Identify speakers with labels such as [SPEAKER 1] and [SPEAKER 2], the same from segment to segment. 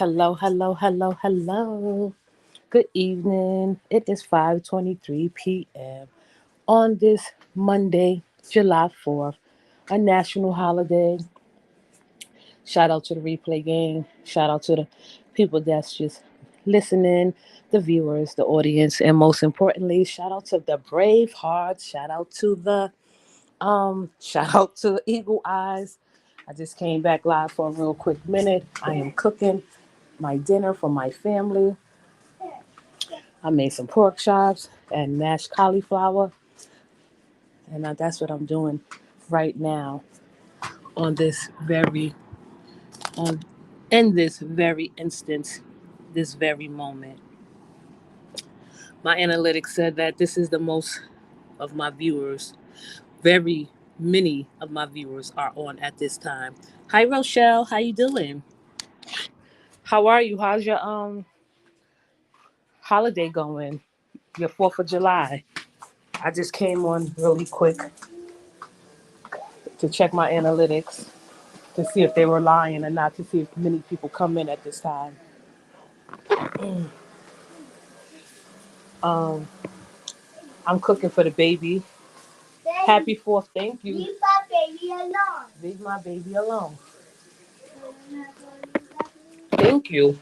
[SPEAKER 1] Hello, hello, hello, hello. Good evening. It is 5:23 p.m. on this Monday, July 4th, a national holiday. Shout out to the replay gang. Shout out to the people that's just listening, the viewers, the audience, and most importantly, shout out to the brave hearts. Shout out to Eagle Eyes. I just came back live for a real quick minute. I am cooking my dinner for my family. I made some pork chops and mashed cauliflower, and that's what I'm doing right now on this very on in this very instance, this very moment. My analytics said that this is the most of my viewers. Very many of my viewers are on at this time. Hi Rochelle, how you doing? How are you? How's your holiday going? Your 4th of July. I just came on really quick to check my analytics to see if they were lying or not, to see if many people come in at this time. Um, I'm cooking for the baby. Happy 4th, thank you. Leave my baby alone. Leave my baby alone. Thank you.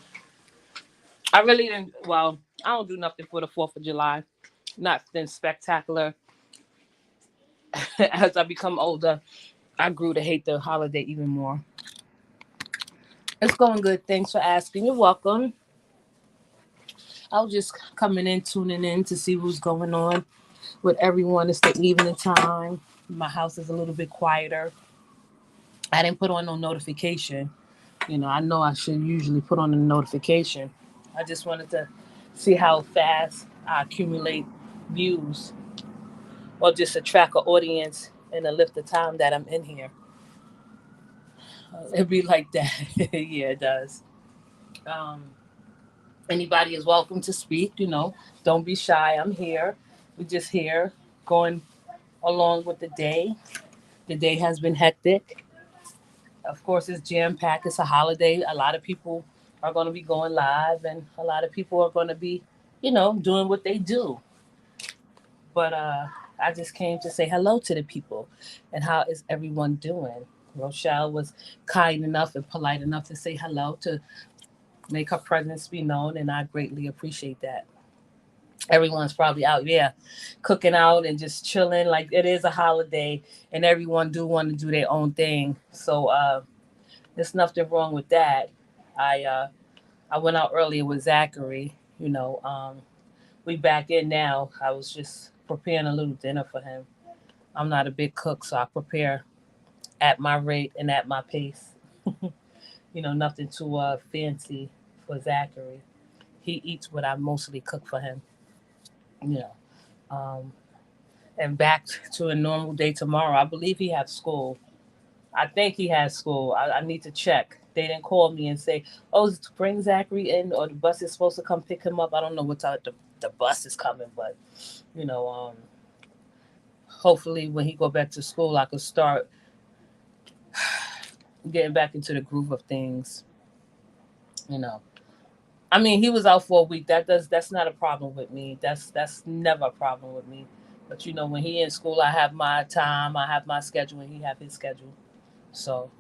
[SPEAKER 1] I really didn't, well, I don't do nothing for the 4th of July. Nothing spectacular. As I become older, I grew to hate the holiday even more. It's going good. Thanks for asking. You're welcome. I was just coming in, tuning in to see what's going on with everyone. It's the evening time. My house is a little bit quieter. I didn't put on no notification. I know I should usually put on a notification. I just wanted to see how fast I accumulate views or just attract an audience in the lift of time that I'm in here. It'd be like that. Yeah, it does. Um, Anybody is welcome to speak. Don't be shy. I'm here. We're just here going along with the day. The day has been hectic. Of course, it's jam packed. It's a holiday. A lot of people are going to be going live, and a lot of people are going to be, doing what they do. But I just came to say hello to the people, and how is everyone doing? Rochelle was kind enough and polite enough to say hello, to make her presence be known, and I greatly appreciate that. Everyone's probably out, yeah, cooking out and just chilling. Like, it is a holiday, and everyone do want to do their own thing. So there's nothing wrong with that. I went out earlier with Zachary. We back in now. I was just preparing a little dinner for him. I'm not a big cook, so I prepare at my rate and at my pace. Nothing too fancy for Zachary. He eats what I mostly cook for him. You know, um, and back to a normal day tomorrow. I believe he has school. I think he has school. I need to check. They didn't call me and say, "Oh, bring Zachary in," or the bus is supposed to come pick him up. I don't know what time the bus is coming, but you know, um, hopefully when he go back to school, I could start getting back into the groove of things. You know, I mean, he was out for a week. That's not a problem with me. That's never a problem with me. But when he in school, I have my time, I have my schedule, and he have his schedule. So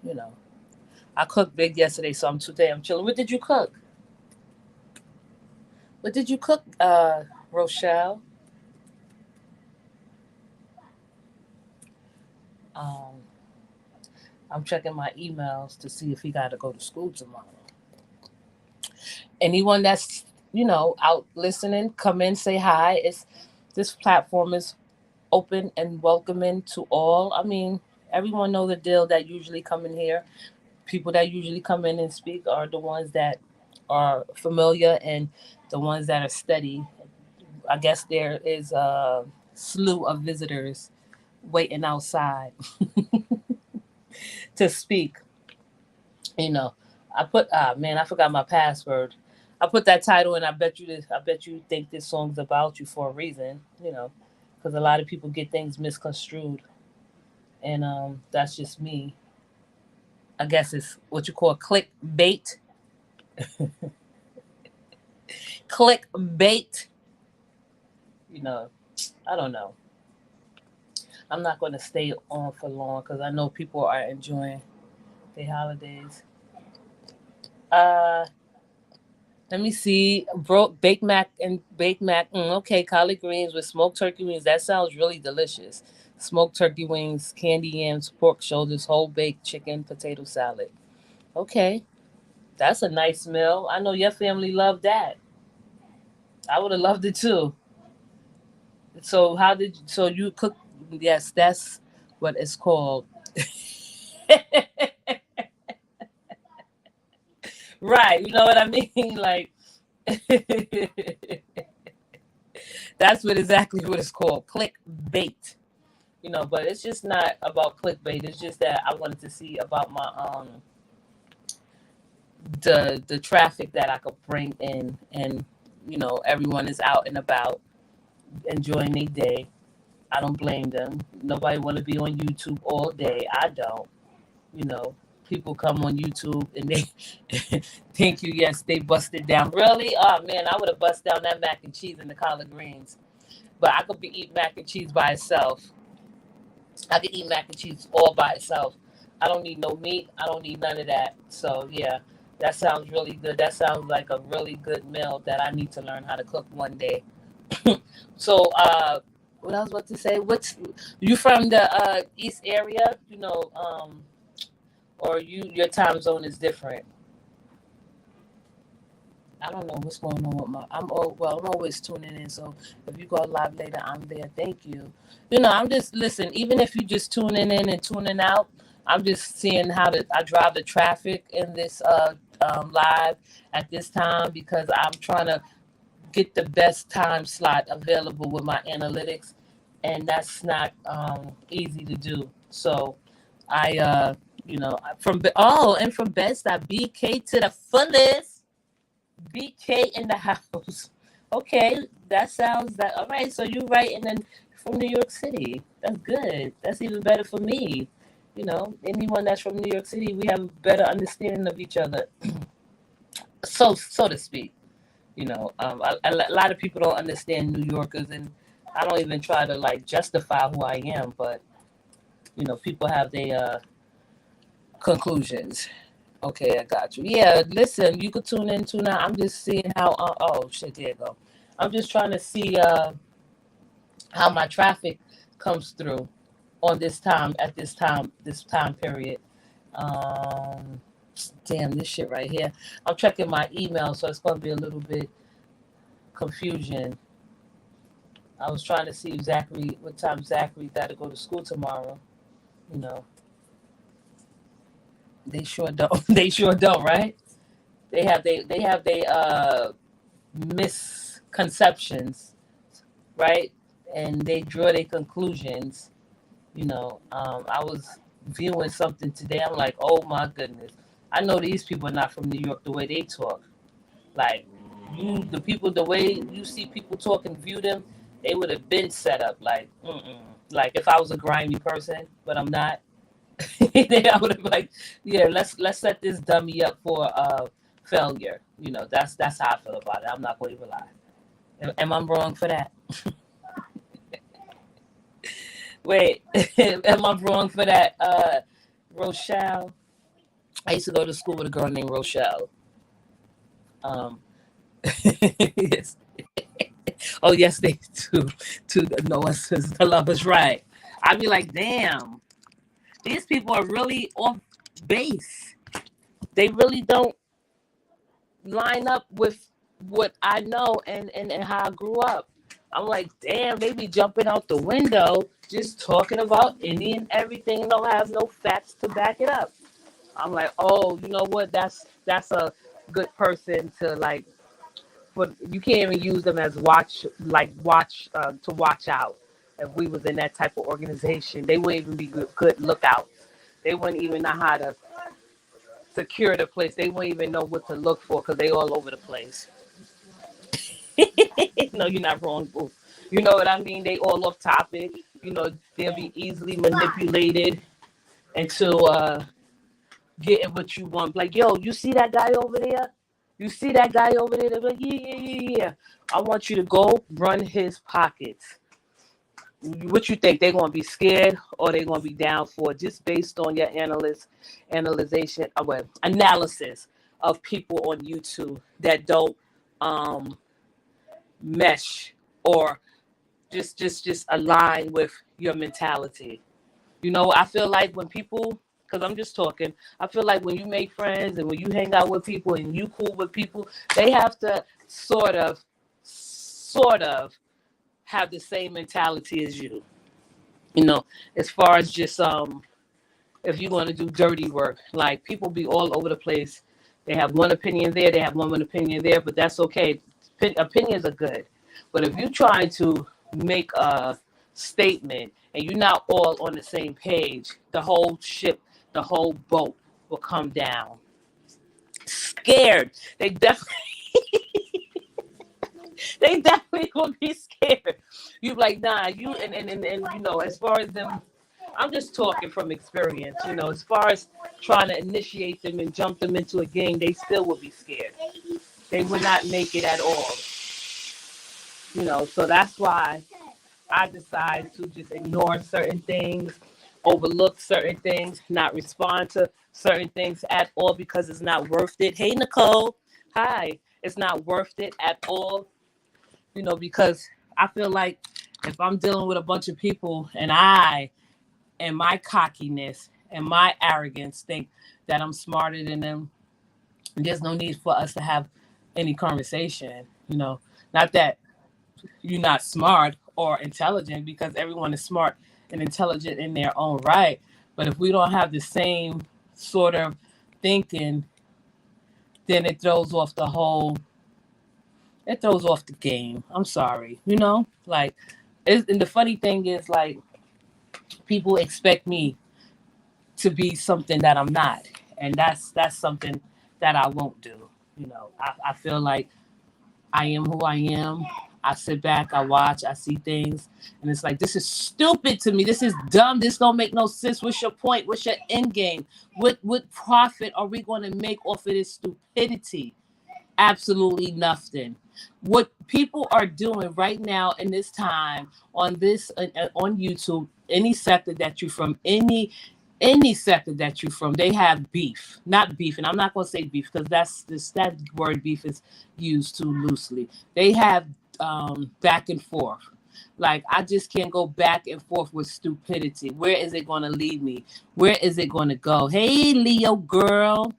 [SPEAKER 1] I cooked big yesterday, so today I'm chilling. What did you cook? What did you cook, Rochelle? Um, I'm checking my emails to see if he got to go to school tomorrow. Anyone that's out listening, come in, say hi. This platform is open and welcoming to all. I mean, everyone know the deal that usually come in here. People that usually come in and speak are the ones that are familiar and the ones that are steady. I guess there is a slew of visitors waiting outside to speak. You know, I put man, I forgot my password. I put that title, and I bet you think this song's about you for a reason. Because a lot of people get things misconstrued, and that's just me. I guess it's what you call clickbait. Clickbait. You know, I don't know. I'm not going to stay on for long because I know people are enjoying the holidays. Uh, Let me see. Baked mac and baked mac. Okay, collard greens with smoked turkey wings. That sounds really delicious. Smoked turkey wings, candy yams, pork shoulders, whole baked chicken, potato salad. Okay, that's a nice meal. I know your family loved that. I would have loved it too. So how did so you cook? Yes, that's what it's called. Right, you know what I mean? Like that's what exactly what it's called. Clickbait. But it's just not about clickbait. It's just that I wanted to see about my the traffic that I could bring in, and everyone is out and about enjoying their day. I don't blame them. Nobody want to be on YouTube all day. I don't. You know, People come on YouTube and they thank you. Yes, they busted down. Really? Oh man, I would have busted down that mac and cheese and the collard greens. But I could be eating mac and cheese by itself. I could eat mac and cheese all by itself. I don't need no meat. I don't need none of that. So yeah, that sounds really good. That sounds like a really good meal that I need to learn how to cook one day. So what I was about to say, what's you from the east area, or your time zone is different? I don't know what's going on with I'm always tuning in. So if you go live later, I'm there. Thank you. I'm just listen. Even if you just tuning in and tuning out, I'm just seeing how I drive the traffic in this live at this time because I'm trying to get the best time slot available with my analytics, and that's not easy to do. So I and from Bed-Stuy, BK to the fullest. BK in the house. Okay, that sounds that all right. So you're right, and then from New York City. That's good. That's even better for me. Anyone that's from New York City, we have a better understanding of each other, so to speak. A lot of people don't understand New Yorkers, and I don't even try to like justify who I am, but people have their conclusions. Okay, I got you. Yeah, listen, you could tune in, tune out. I'm just seeing how. Oh shit, there you go. I'm just trying to see how my traffic comes through on this time period. Um, Damn, this shit right here. I'm checking my email, so it's going to be a little bit confusion. I was trying to see exactly what time Zachary got to go to school tomorrow. You know, they sure don't. They sure don't, right? They have misconceptions, right? And they draw their conclusions. I was viewing something today. I'm like, oh my goodness. I know these people are not from New York the way they talk. Like the people, the way you see people talk and view them, they would have been set up like, like if I was a grimy person, but I'm not. I would have like, yeah, let's set this dummy up for failure. That's how I feel about it. I'm not going to even lie. Am I wrong for that? Wait, am I wrong for that? Rochelle. I used to go to school with a girl named Rochelle. Um, yes. Oh, yes, they do. To know us as the lovers, right? I'd be like, damn, these people are really off base. They really don't line up with what I know and how I grew up. I'm like, damn, they be jumping out the window just talking about any and everything and don't have no facts to back it up. I'm like, oh, you know what? That's a good person to like. But you can't even use them as to watch out. If we was in that type of organization, they wouldn't even be good lookouts. They wouldn't even know how to secure the place. They wouldn't even know what to look for because they all over the place. No, you're not wrong, boo. You know what I mean? They all off topic. They'll be easily manipulated into getting what you want. Like, yo, you see that guy over there? You see that guy over there? They're like, yeah. I want you to go run his pockets. What you think? They're gonna be scared or they're gonna be down for it, just based on your analysis of people on YouTube that don't um mesh or just align with your mentality. I feel like when people, because I'm just talking, I feel like when you make friends and when you hang out with people and you cool with people, they have to sort of have the same mentality as you. As far as just if you're going to do dirty work, like people be all over the place. They have one opinion there, they have one opinion there, but that's okay. Opinions are good. But if you're trying to make a statement and you're not all on the same page, the whole ship, the whole boat will come down. Scared. They definitely will be scared. You like, nah, you and as far as them, I'm just talking from experience. As far as trying to initiate them and jump them into a game, they still will be scared. They would not make it at all. So that's why I decide to just ignore certain things, overlook certain things, not respond to certain things at all because it's not worth it. Hey, Nicole. Hi. It's not worth it at all, because I feel like if I'm dealing with a bunch of people and I and my cockiness and my arrogance think that I'm smarter than them, there's no need for us to have any conversation. Not that you're not smart or intelligent, because everyone is smart and intelligent in their own right. But if we don't have the same sort of thinking, then it throws off the game. I'm sorry. Like, and the funny thing is, like, people expect me to be something that I'm not. And that's something that I won't do. I feel like I am who I am. I sit back, I watch, I see things, and it's like, this is stupid to me. This is dumb. This don't make no sense. What's your point? What's your end game? What profit are we going to make off of this stupidity? Absolutely nothing. What people are doing right now in this time on YouTube, any sector that you're from, any sector that you're from, they have beef. Not beef, and I'm not going to say beef because that word beef is used too loosely. They have back and forth. Like, I just can't go back and forth with stupidity. Where is it going to lead me? Where is it going to go? Hey, Leo girl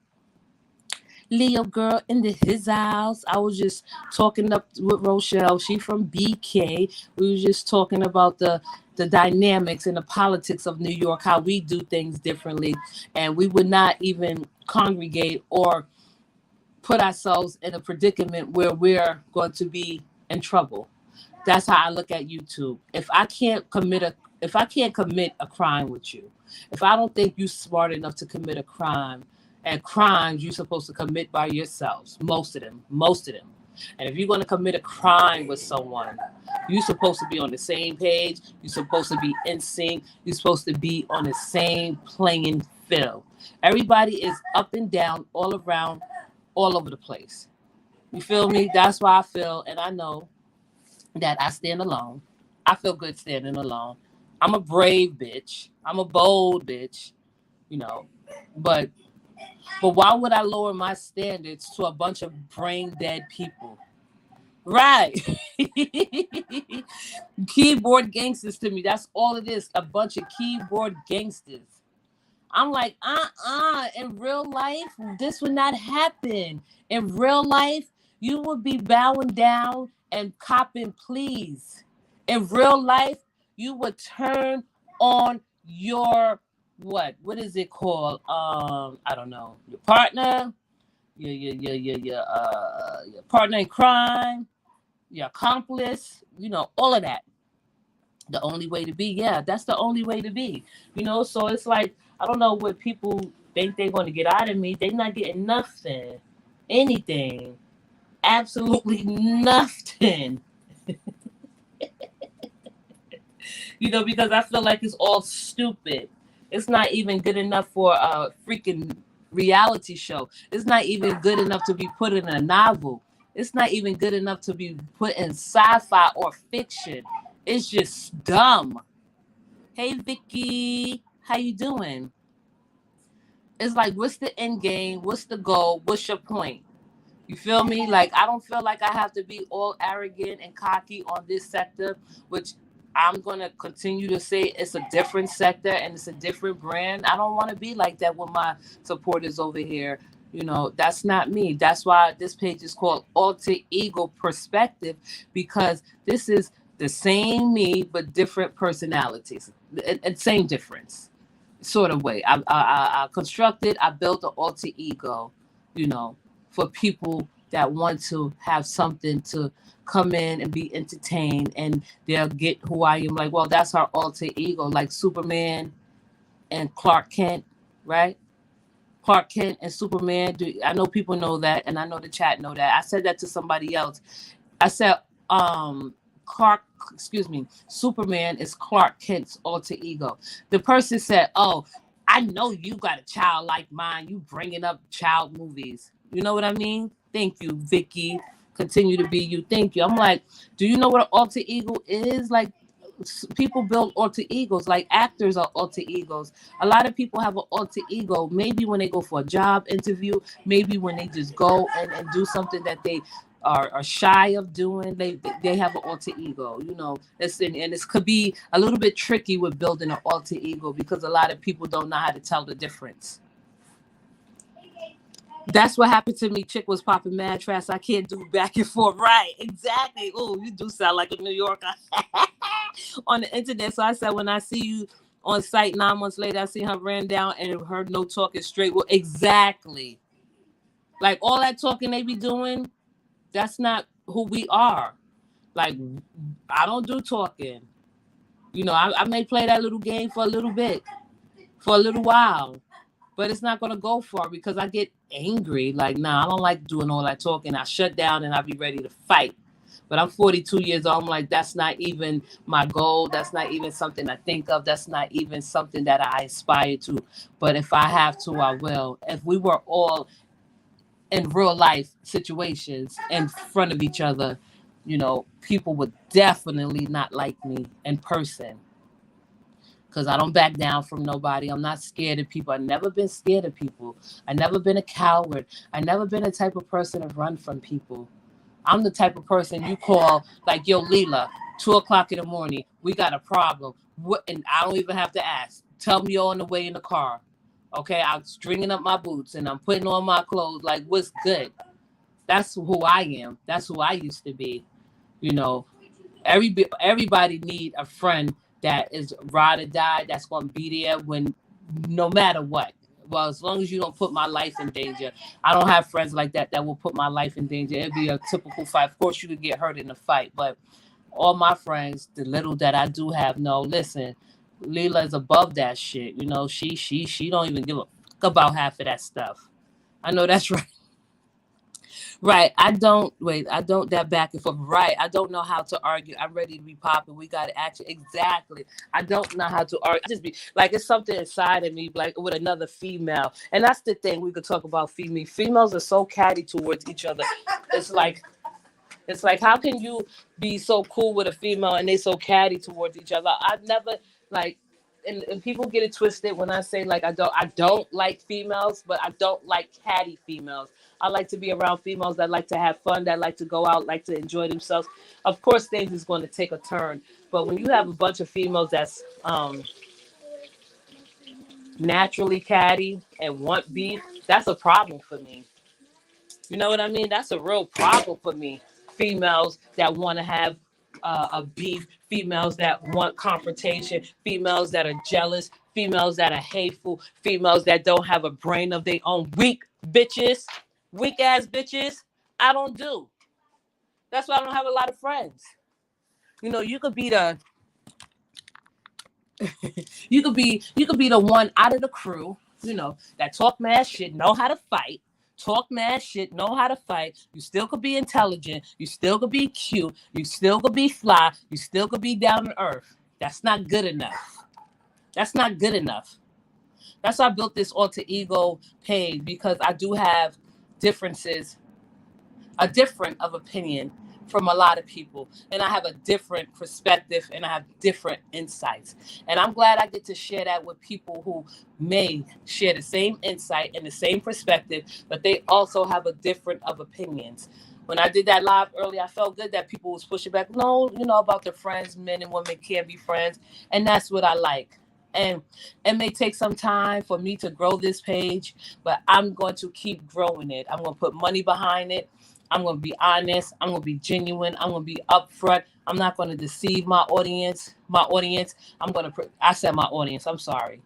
[SPEAKER 1] in his house. I was just talking up with Rochelle. She from BK. We were just talking about the dynamics and the politics of New York, how we do things differently, and we would not even congregate or put ourselves in a predicament where we're going to be in trouble. That's how I look at YouTube. If I can't commit a crime with you, if I don't think you're smart enough to commit a crime, and crimes you're supposed to commit by yourselves, most of them. And if you're going to commit a crime with someone, you're supposed to be on the same page. You're supposed to be in sync. You're supposed to be on the same playing field. Everybody is up and down, all around, all over the place. You feel me? That's why I feel, and I know that I stand alone. I feel good standing alone. I'm a brave bitch. I'm a bold bitch, but why would I lower my standards to a bunch of brain dead people? Right. Keyboard gangsters to me. That's all it is. A bunch of keyboard gangsters. I'm like, in real life, this would not happen. In real life, you would be bowing down and copping please. In real life, you would turn on your what is it called? I don't know. Your partner, your partner in crime, your accomplice, all of that. The only way to be, yeah, that's the only way to be. So it's like, I don't know what people think they're going to get out of me. They're not getting nothing, anything, absolutely nothing. Because I feel like it's all stupid. It's not even good enough for a freaking reality show. It's not even good enough to be put in a novel. It's not even good enough to be put in sci-fi or fiction. It's just dumb. Hey Vicky, how you doing? It's like, what's the end game? What's the goal? What's your point? You feel me? Like, I don't feel like I have to be all arrogant and cocky on this sector, which I'm going to continue to say it's a different sector and it's a different brand. I don't want to be like that with my supporters over here. You know, that's not me. That's why this page is called Alter Ego Perspective, because this is the same me, but different personalities. And same difference, sort of way. I constructed, I built an alter ego, you know, for people that want to have something to come in and be entertained, and they'll get who I am. Like, well, that's our alter ego, like Superman and Clark Kent, right? Clark Kent and Superman. I know people know that, and I know the chat know that. I said that to somebody else. I said, Clark, excuse me, Superman is Clark Kent's alter ego. The person said, "Oh, I know you got a child like mine. You bringing up child movies. You know what I mean?" Thank you, Vicky. Continue to be you. Thank you. I'm like, do you know what an alter ego is? Like, people build alter egos. Like, actors are alter egos. A lot of people have an alter ego. Maybe when they go for a job interview. Maybe when they just go and do something that they are shy of doing. They have an alter ego. You know, and it could be a little bit tricky with building an alter ego, because a lot of people don't know how to tell the difference. That's what happened to me. Chick was popping mad trash. I can't do back and forth. Right, exactly. Oh, you do sound like a New Yorker on the internet. So I said, when I see you on site 9 months later, I see her ran down and her no talking straight. Well, exactly. Like, all that talking they be doing, that's not who we are. Like, I don't do talking. You know, I may play that little game for a little bit, for a little while, but it's not going to go far because I get angry. Like, nah, I don't like doing all that talking. I shut down and I be ready to fight. But I'm 42 years old. I'm like, that's not even my goal. That's not even something I think of. That's not even something that I aspire to. But if I have to, I will. If we were all in real life situations in front of each other, you know, people would definitely not like me in person. Because I don't back down from nobody. I'm not scared of people. I've never been scared of people. I've never been a coward. I've never been the type of person to run from people. I'm the type of person you call, like, yo, Leela, 2 o'clock in the morning, we got a problem. What? And I don't even have to ask. Tell me on the way in the car. Okay, I'm stringing up my boots and I'm putting on my clothes. Like, what's good? That's who I am. That's who I used to be. You know, everybody need a friend that is ride or die, that's going to be there when, no matter what. Well, as long as you don't put my life in danger. I don't have friends like that will put my life in danger. It'd be a typical fight. Of course, you could get hurt in a fight, but all my friends, the little that I do have, no, listen, Leela is above that shit. You know, she don't even give a fuck about half of that stuff. I know that's right. Right. I don't that back and forth. Right. I don't know how to argue. I'm ready to be popping. We got to action. Exactly. I don't know how to argue. I just be like, it's something inside of me, like with another female. And that's the thing. We could talk about female. Females are so catty towards each other. It's like, how can you be so cool with a female and they so catty towards each other? I've never, like, and people get it twisted when I say, like, I don't like females, but I don't like catty females. I like to be around females that like to have fun, that like to go out, like to enjoy themselves. Of course, things is going to take a turn, but when you have a bunch of females that's naturally catty and want beef, that's a problem for me. You know what I mean? That's a real problem for me. Females that want to have a beef, females that want confrontation, females that are jealous, females that are hateful, females that don't have a brain of their own. Weak bitches, weak ass bitches. I don't do. That's why I don't have a lot of friends. You know, you could be the one out of the crew, you know, that talk mad shit, know how to fight. Talk mad shit, know how to fight. You still could be intelligent. You still could be cute. You still could be fly. You still could be down to earth. That's not good enough. That's not good enough. That's why I built this alter ego page, because I do have differences, a different of opinion from a lot of people, and I have a different perspective, and I have different insights, and I'm glad I get to share that with people who may share the same insight and the same perspective, but they also have a different of opinions. When I did that live earlier, I felt good that people was pushing back, no, about their friends, men and women can't be friends, and that's what I like. And it may take some time for me to grow this page, but I'm going to keep growing it. I'm going to put money behind it. I'm going to be honest. I'm going to be genuine. I'm going to be upfront. I'm not going to deceive my audience. I'm going to, I said my audience, I'm sorry.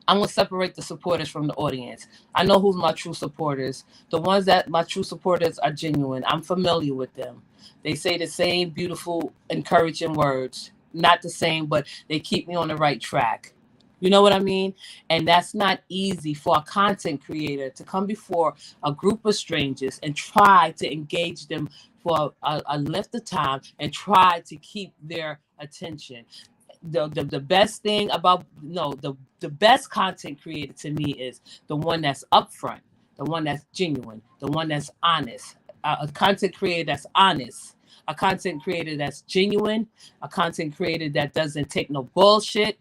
[SPEAKER 1] I'm going to separate the supporters from the audience. I know who's my true supporters. The ones that my true supporters are genuine. I'm familiar with them. They say the same beautiful, encouraging words. Not the same, but they keep me on the right track. You know what I mean? And that's not easy for a content creator to come before a group of strangers and try to engage them for a length of time and try to keep their attention. The best thing about the best content creator to me is the one that's upfront, the one that's genuine, the one that's honest, a content creator that's honest, a content creator that's genuine, a content creator that doesn't take no bullshit,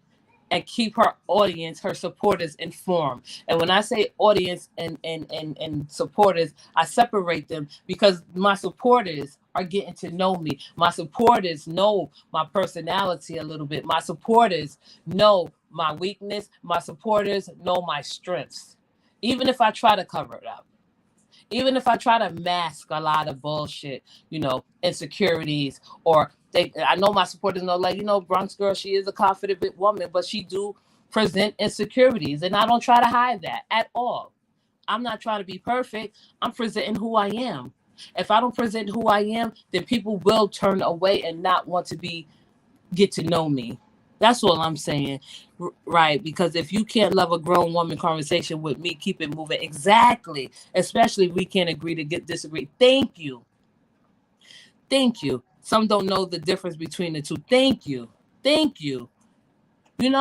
[SPEAKER 1] and keep her audience, her supporters informed. And when I say audience and supporters, I separate them because my supporters are getting to know me. My supporters know my personality a little bit. My supporters know my weakness. My supporters know my strengths. Even if I try to cover it up, even if I try to mask a lot of bullshit, insecurities, or I know my supporters know, like, Bronx Girl, she is a confident woman, but she do present insecurities, and I don't try to hide that at all. I'm not trying to be perfect. I'm presenting who I am. If I don't present who I am, then people will turn away and not want to get to know me. That's all I'm saying, right? Because if you can't love a grown woman conversation with me, keep it moving. Exactly. Especially if we can't agree to disagree. Thank you. Thank you. Some don't know the difference between the two. Thank you. Thank you.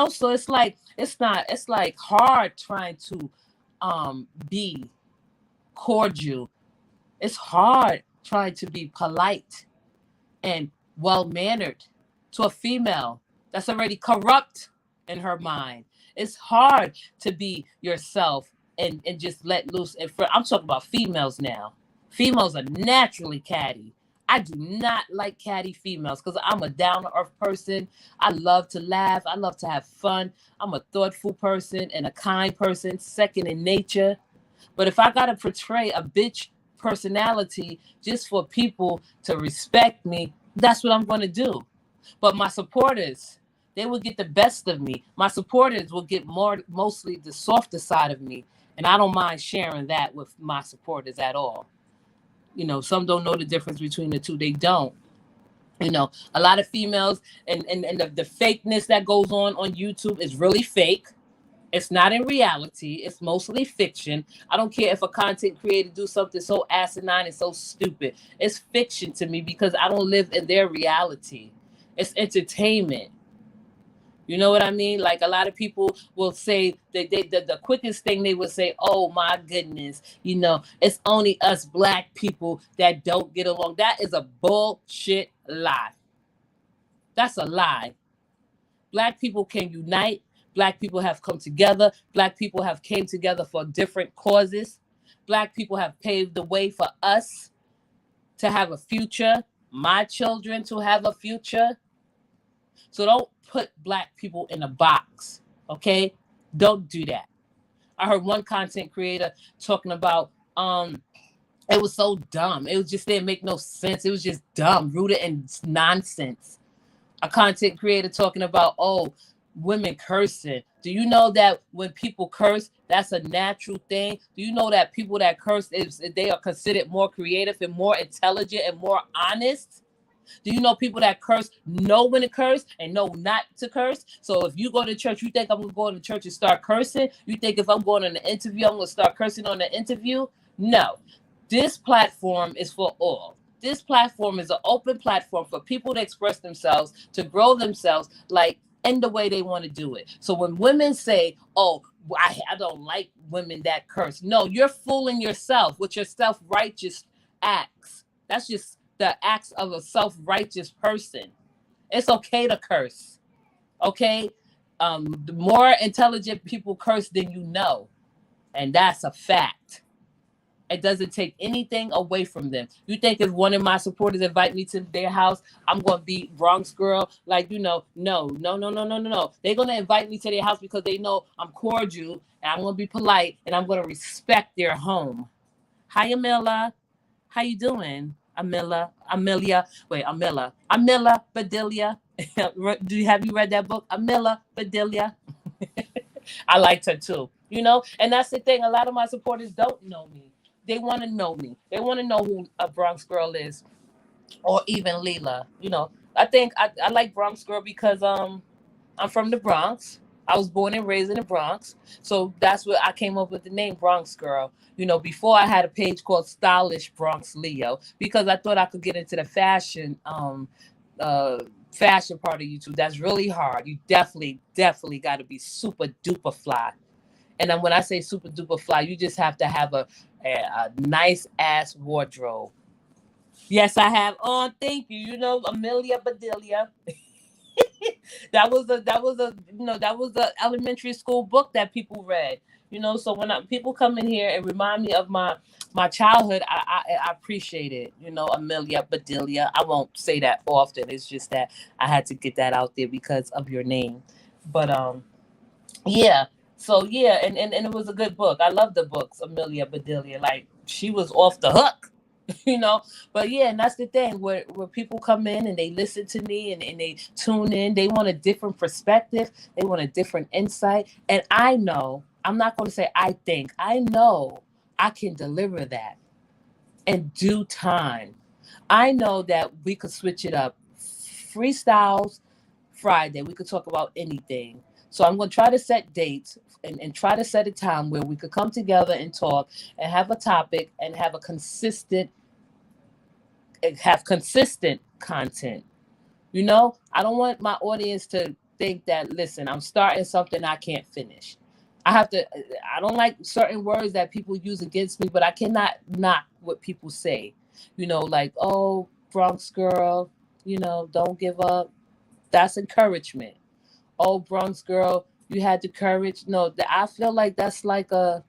[SPEAKER 1] So it's like hard trying to be cordial. It's hard trying to be polite and well-mannered to a female that's already corrupt in her mind. It's hard to be yourself and just let loose. I'm talking about females now. Females are naturally catty. I do not like catty females because I'm a down-to-earth person. I love to laugh. I love to have fun. I'm a thoughtful person and a kind person, second in nature. But if I got to portray a bitch personality just for people to respect me, that's what I'm going to do. But my supporters, they will get the best of me. My supporters will get mostly the softer side of me. And I don't mind sharing that with my supporters at all. Some don't know the difference between the two. They don't. A lot of females and the fakeness that goes on YouTube is really fake. It's not in reality. It's mostly fiction. I don't care if a content creator do something so asinine and so stupid. It's fiction to me because I don't live in their reality. It's entertainment. You know what I mean? Like, a lot of people will say that the quickest thing they would say, oh my goodness, it's only us black people that don't get along. That is a bullshit lie. That's a lie. Black people can unite. Black people have come together. Black people have came together for different causes. Black people have paved the way for us to have a future, my children to have a future. So don't put black people in a box, okay? Don't do that. I heard one content creator talking about, it was so dumb. It was just didn't make no sense. It was just dumb, rooted in nonsense. A content creator talking about, women cursing. Do you know that when people curse, that's a natural thing? Do you know that people that curse, they are considered more creative and more intelligent and more honest? Do you know people that curse know when to curse and know not to curse? So if you go to church, you think I'm going to go to church and start cursing? You think if I'm going on an interview, I'm going to start cursing on the interview? No. This platform is for all. This platform is an open platform for people to express themselves, to grow themselves like in the way they want to do it. So when women say, oh, I don't like women that curse, no, you're fooling yourself with your self-righteous acts. That's just the acts of a self-righteous person. It's okay to curse. Okay. The more intelligent people curse than you know. And that's a fact. It doesn't take anything away from them. You think if one of my supporters invite me to their house, I'm gonna be Bronx girl? Like, no, no, no, no, no, no, no, no. They're gonna invite me to their house because they know I'm cordial and I'm gonna be polite and I'm gonna respect their home. Hi, Amila. How you doing? Amila Bedelia. Have you read that book? Amila Bedelia. I liked her too. And that's the thing. A lot of my supporters don't know me. They want to know me. They want to know who a Bronx girl is, or even Leela. I think I like Bronx girl because I'm from the Bronx. I was born and raised in the Bronx, so that's where I came up with the name Bronx girl. Before I had a page called Stylish Bronx Leo because I thought I could get into the uh, fashion part of YouTube. That's really hard. You definitely got to be super duper fly. And then when I say super duper fly, you just have to have a nice ass wardrobe. Yes, I have on. Thank you. Amelia Bedelia. That was a elementary school book that people read. So when people come in here and remind me of my childhood, I appreciate it. Amelia Bedelia. I won't say that often. It's just that I had to get that out there because of your name. But yeah. So yeah, and it was a good book. I love the books, Amelia Bedelia. Like she was off the hook. you know. But yeah, and that's the thing where people come in and they listen to me and they tune in. They want a different perspective. They want a different insight. And I know, I'm not going to say I know I can deliver that in due time. I know that we could switch it up. Freestyles Friday, we could talk about anything. So I'm going to try to set dates and try to set a time where we could come together and talk and have a topic and have consistent content. I don't want my audience to think that, listen, I'm starting something I can't finish. I don't like certain words that people use against me, but I cannot knock what people say. Like, oh, Bronx girl, don't give up. That's encouragement. Oh, Bronx girl, you had the courage. No, I feel like that's like a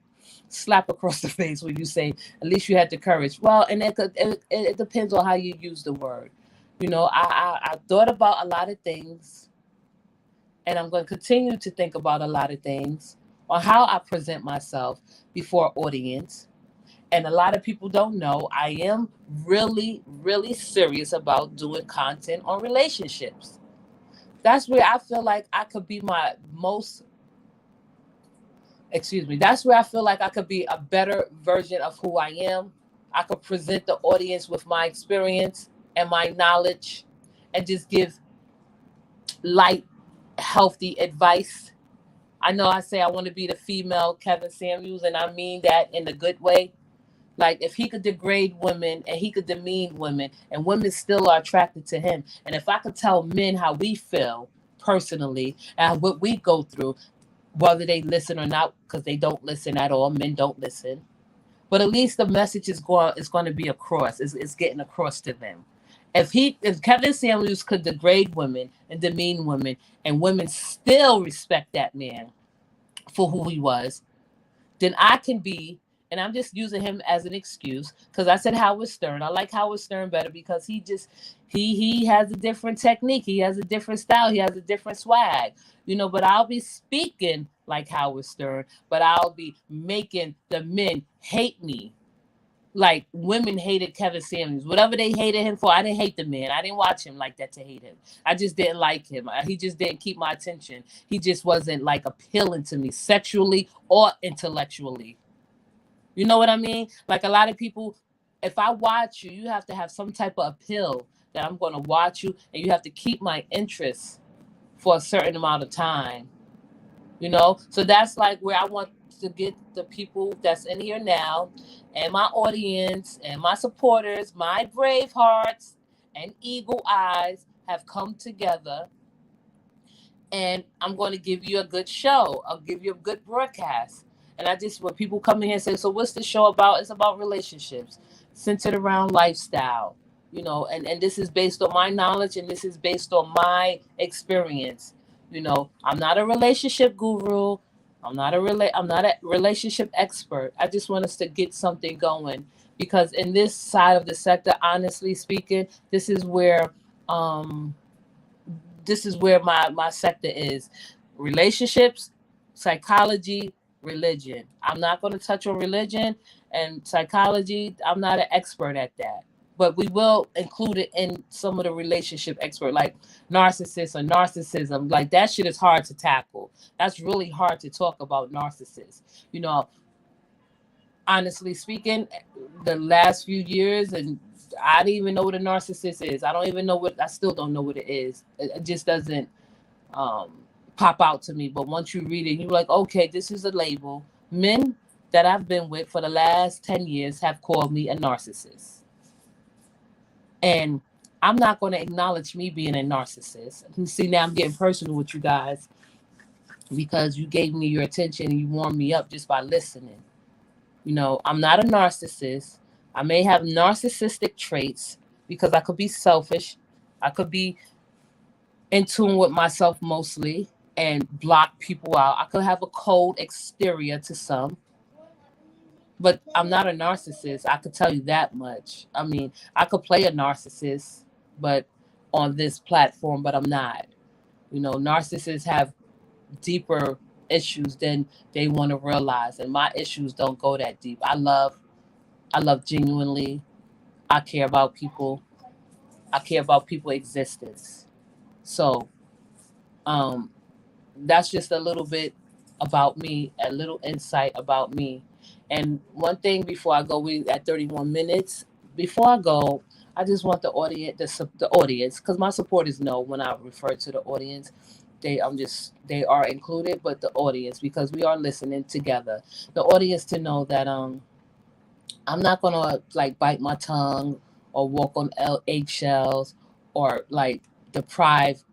[SPEAKER 1] slap across the face when you say, at least you had the courage. Well, and it depends on how you use the word. I thought about a lot of things, and I'm going to continue to think about a lot of things on how I present myself before audience. And a lot of people don't know I am really, really serious about doing content on relationships. That's where I feel like I could be my most, excuse me, that's where I feel like I could be a better version of who I am. I could present the audience with my experience and my knowledge and just give light, healthy advice. I know I say I want to be the female Kevin Samuels, and I mean that in a good way. Like if he could degrade women and he could demean women, and women still are attracted to him. And if I could tell men how we feel personally and what we go through, whether they listen or not, because they don't listen at all. Men don't listen. But at least the message is going to be across. It's getting across to them. If Kevin Samuels could degrade women and demean women, and women still respect that man for who he was, then I can be, and I'm just using him as an excuse because I said Howard Stern. I like Howard Stern better because he has a different technique. He has a different style. He has a different swag. But I'll be speaking like Howard Stern, but I'll be making the men hate me. Like women hated Kevin Samuels. Whatever they hated him for, I didn't hate the man. I didn't watch him like that to hate him. I just didn't like him. He just didn't keep my attention. He just wasn't like appealing to me sexually or intellectually. You know what I mean? Like a lot of people, if I watch you, you have to have some type of appeal that I'm going to watch you, and you have to keep my interest for a certain amount of time. So that's like where I want to get the people that's in here now, and my audience and my supporters, my brave hearts and eagle eyes have come together and I'm going to give you a good show. I'll give you a good broadcast. And I just, when people come in here and say, so what's the show about? It's about relationships centered around lifestyle, and this is based on my knowledge and this is based on my experience. I'm not a relationship guru. I'm not a relationship expert. I just want us to get something going because in this side of the sector, honestly speaking, um this is where my sector is: relationships, psychology, religion. I'm not going to touch on religion and psychology. I'm not an expert at that, but we will include it in some of the relationship expert, like narcissist or narcissism. Like that shit is hard to tackle. That's really hard to talk about narcissists. You know, honestly speaking, the last few years, and I didn't even know what a narcissist is. I don't even know what, I still don't know what it is. It just doesn't um, pop out to me. But once you read it, you're like, okay, this is a label. Men that I've been with for the last 10 years have called me a narcissist. And I'm not going to acknowledge me being a narcissist. You see, now I'm getting personal with you guys because you gave me your attention and you warmed me up just by listening. I'm not a narcissist. I may have narcissistic traits because I could be selfish. I could be in tune with myself mostly and block people out. I could have a cold exterior to some, but I'm not a narcissist. I could tell you that much. I mean, I could play a narcissist, but on this platform, but I'm not. Narcissists have deeper issues than they want to realize, and my issues don't go that deep. I love genuinely. I care about people. I care about people's existence. So, um, that's just a little bit about me, a little insight about me. And one thing before I go, we at 31 minutes. Before I go, I just want the audience, because my supporters know when I refer to the audience, they are included, but the audience, because we are listening together. The audience to know that I'm not gonna like bite my tongue or walk on eggshells or like deprive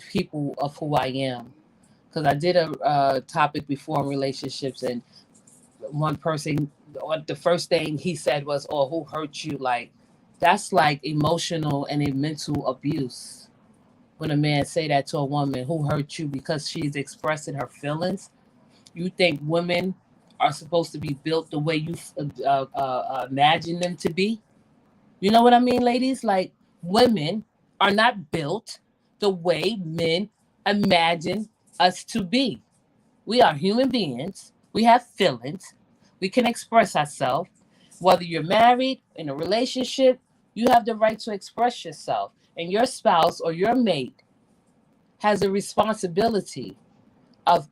[SPEAKER 1] people of who I am. Because I did a topic before on relationships, and one person, the first thing he said was, "Oh, who hurt you?" Like that's like emotional and a mental abuse. When a man say that to a woman, "Who hurt you?" because she's expressing her feelings. You think women are supposed to be built the way you imagine them to be? You know what I mean, ladies? Like women are not built the way men imagine us to be. We are human beings. We have feelings. We can express ourselves. Whether you're married, in a relationship, you have the right to express yourself. And your spouse or your mate has a responsibility of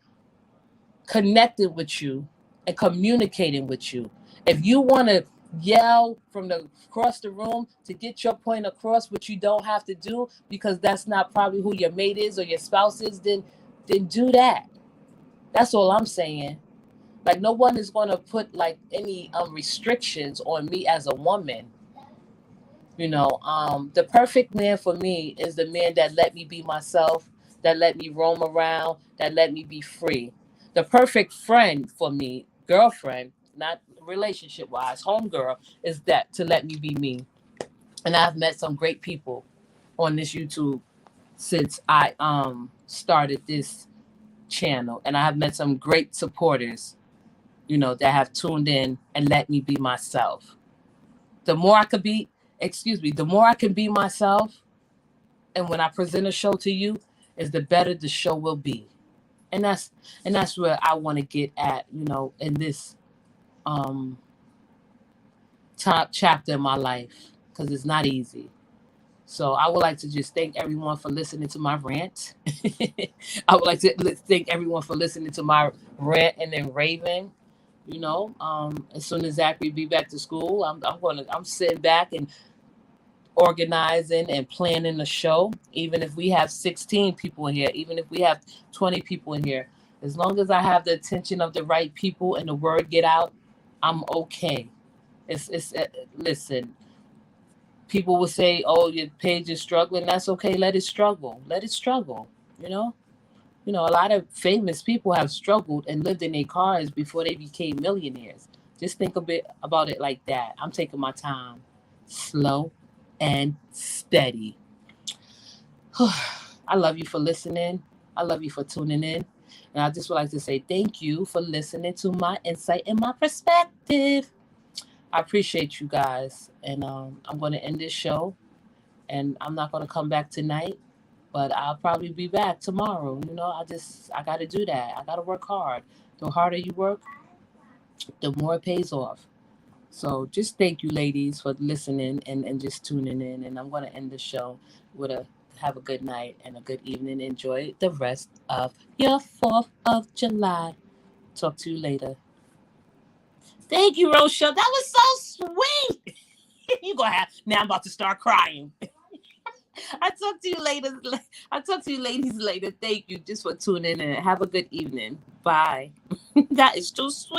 [SPEAKER 1] connecting with you and communicating with you. If you want to yell from across the room to get your point across, which you don't have to do because that's not probably who your mate is or your spouse is, then do that. That's all I'm saying. Like no one is going to put like any restrictions on me as a woman. The perfect man for me is the man that let me be myself, that let me roam around, that let me be free. The perfect friend for me, girlfriend, not relationship wise, homegirl, is that to let me be me. And I've met some great people on this YouTube since I started this channel, and I have met some great supporters, that have tuned in and let me be myself. The more I could be, the more I can be myself, and when I present a show to you, is the better the show will be. And that's where I want to get at, in this um top chapter in my life, because it's not easy. So I would like to just thank everyone for listening to my rant. I would like to thank everyone for listening to my rant and then raving. As soon as Zachary be back to school, I'm sitting back and organizing and planning the show. Even if we have 16 people in here, even if we have 20 people in here, as long as I have the attention of the right people and the word get out, I'm okay. It's listen. People will say, "Oh, your page is struggling." That's okay. Let it struggle. Let it struggle. You know. You know, a lot of famous people have struggled and lived in their cars before they became millionaires. Just think a bit about it like that. I'm taking my time, slow and steady. I love you for listening. I love you for tuning in. And I just would like to say thank you for listening to my insight and my perspective. I appreciate you guys. And I'm going to end this show. And I'm not going to come back tonight, but I'll probably be back tomorrow. You know, I got to do that. I got to work hard. The harder you work, the more it pays off. So just thank you, ladies, for listening and just tuning in. And I'm going to end the show with a have a good night and a good evening. Enjoy the rest of your 4th of July. Talk to you later. Thank you, Rochelle. That was so sweet. You gonna have now. I'm about to start crying. I talk to you later. I talk to you ladies later. Thank you just for tuning in. Have a good evening. Bye. That is too sweet.